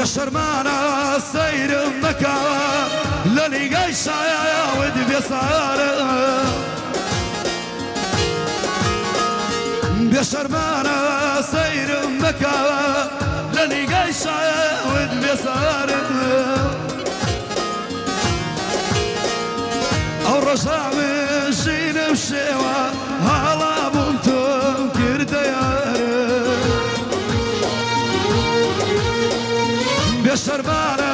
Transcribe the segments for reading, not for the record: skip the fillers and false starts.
بشرمانا سير مكا للي قيشا يا ود بيصار بشرمانا سير مكا للي قيشا يا ود بيصار او رجع من جين وشيوه هلا بنتم كرديار بشرمانا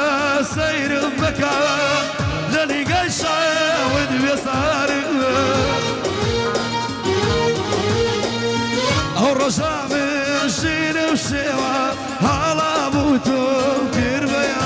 سير مكا للي قيشا ود بيصار او رجع من جين وشيوه هلا بنتم كرديار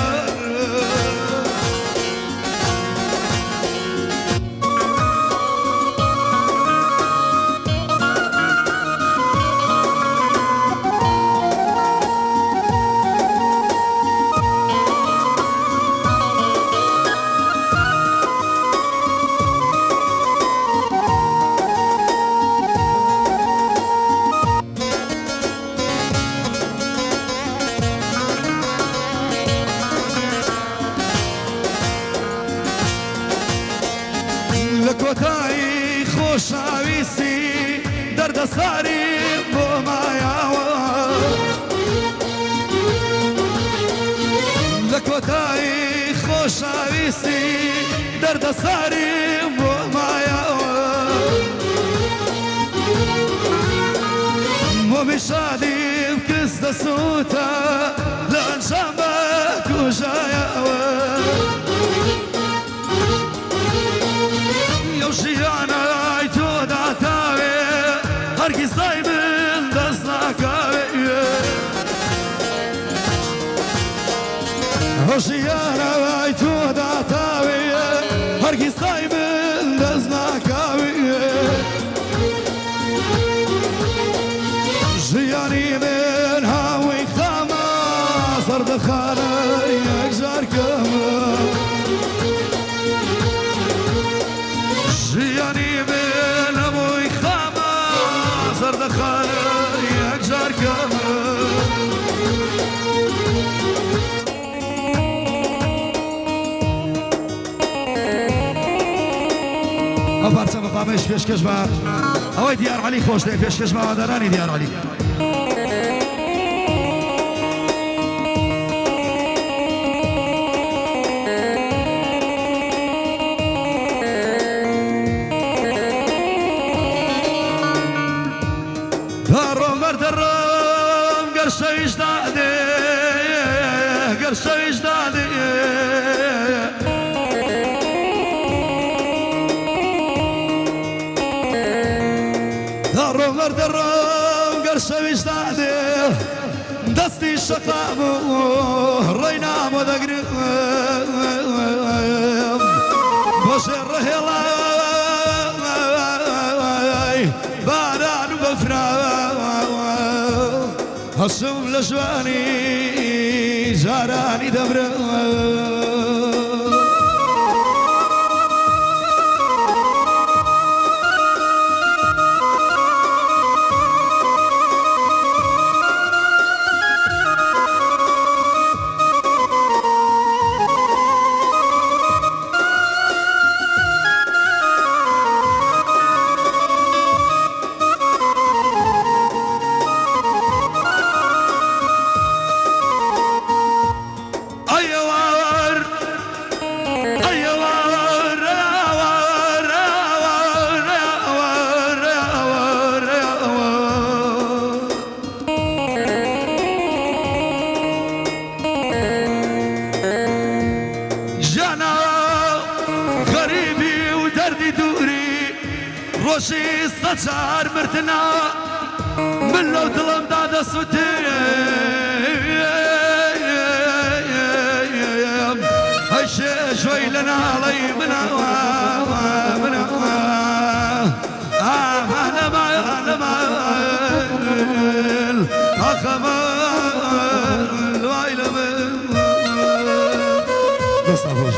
لكوتاي خوش عويسي درد صاري بوما ياوا لكوتاي خوش عويسي درد صاري بوما ياوا مو بشادي بكس صوتا لانشامك وجاياوا يوشيانا يتود عتاوي هركي صايبن دستاكاوي يوشيانا يتود عتاوي هركي صايبن دستاكاوي جياني من هاوي خاما صرد خانا يكجار كما جياني من ابوي خاما صرد خانا يكجار كما أفرسا مقامش پیشکش با اوی دیار علی خوش دی پیشکش با درانی دیار علی دارو مرد الروم قرشويش دادي قرشويش دادي دارو مرد الروم قرشويش دادي دستي شطابو رينام ودقري بشر هلاي باران وبفراي هصوم لجواني جاراني دبر روشي استشعر مرتنا من لو ظلم دادا صوتي هاي شوي لنا علي منا أنا ما أخمل وعيلة بس أفوز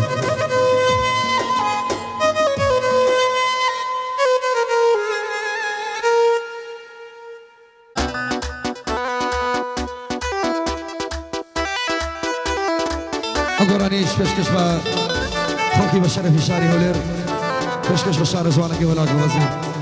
عقرانيش فشكش با خوكي بشرفي شاري هولير فشكش بشار زوانك ولا قوزي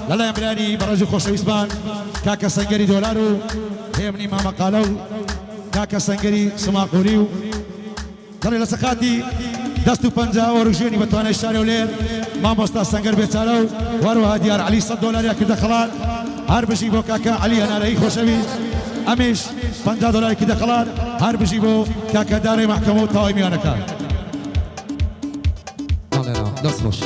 يلا لا يملاني برج خوش ويسبان كاكا سنجري دولارو هيمني ما مقالو كاكا سنجري سماقوريو داري لسقاتي دستو پنجا ورجوني بتواني الشارع ولير ما مستا سنجر بيتالو وروها ديار علي $100 يا كده خلال هر بجي بو كاكا علي انا رأي خوشوي امش $50 كده خلال هر بجي بو كاكا داري محكمه تاوي ميانكا الله دست خوش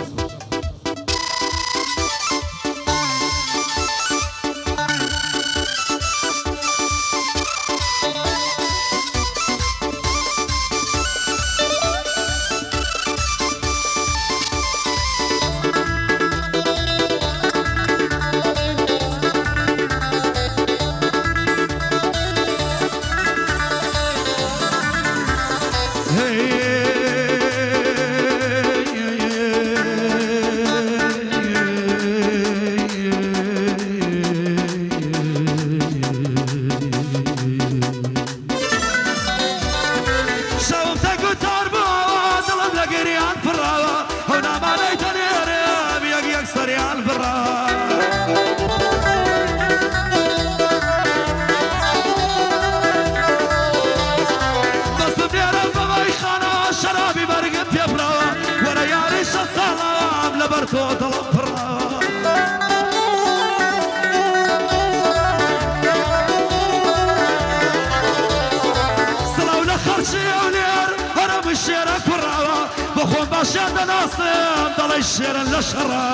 تۆ دڵم پڕە سڵاو لە خەرچی ئەو لێر هەرم شێرە کوڕاوە بە خۆم باشیان دەناسم دەڵی شێرن لە شەڕە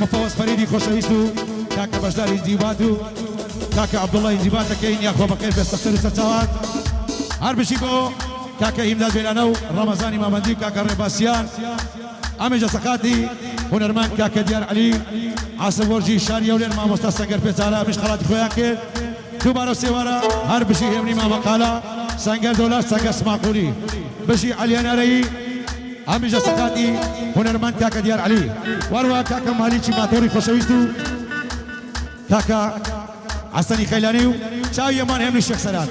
مفوز فريدي خوشويستو كاكا بجداري انجيباتو كاكا عبد الله انجيباتا كاين يا اخو بخير بيستفتروا سرچاوات هر بشيبو كاكا امداد بيلانو رمضاني مامندي كاكا ريباسيان امجا سقاتي هنرمان كاكا ديار علي عاصم ورجي شاري ولين ما مستسقر بيتالا مش خلات خويا كير دوبارو سيوارا هر بشي همني ما مقالا سانجر دولار سانجر سماقولي بشي علي ناري امجا سقاتي هنرمان كاكا ديار علي واروا كاكا ماليشي ماتوري خوشويستو كاكا عساني خيلانيو چاوي امان همني الشيخ سرات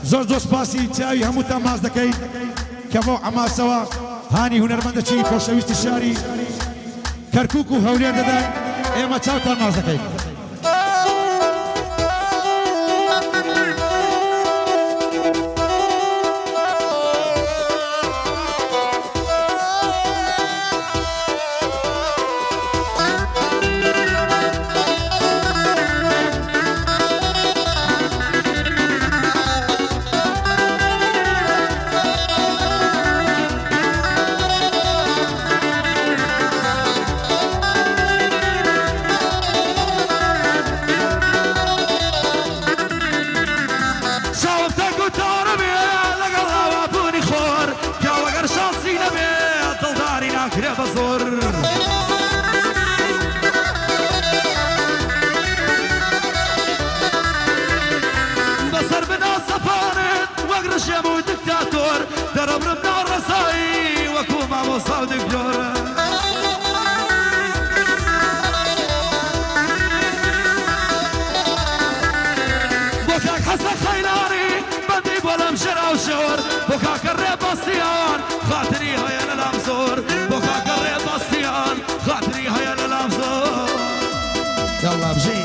زور دوست باسي چاوي همو تماس دكي كفو عما سوا هاني هنرمان دچي خوشويستي شاري كركوكو هولير ددن ايما چاو تماس دكي بصر بنا سفارت واقرش يا مو دكتاتور درب ربنا الرصاي وكو ما وصل دكتور بوكاك حسن خيلاري بدي بولم شرا وشور بوكاك الريباسيان خاطري هيا للامزور بوكاك الريباسيان خاطري هيا للامزور يلا بجي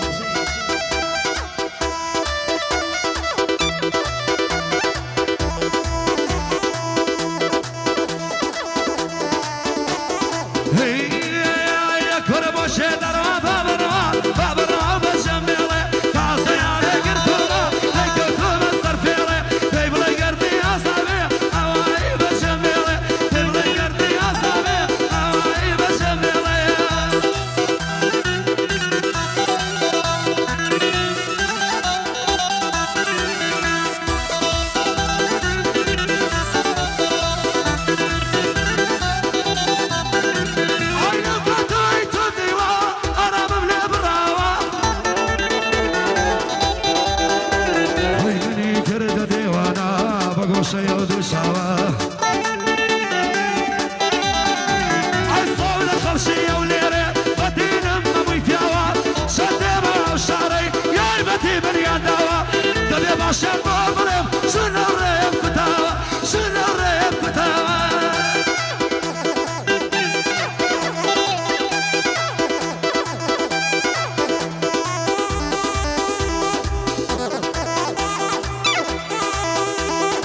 هي يا كربوشة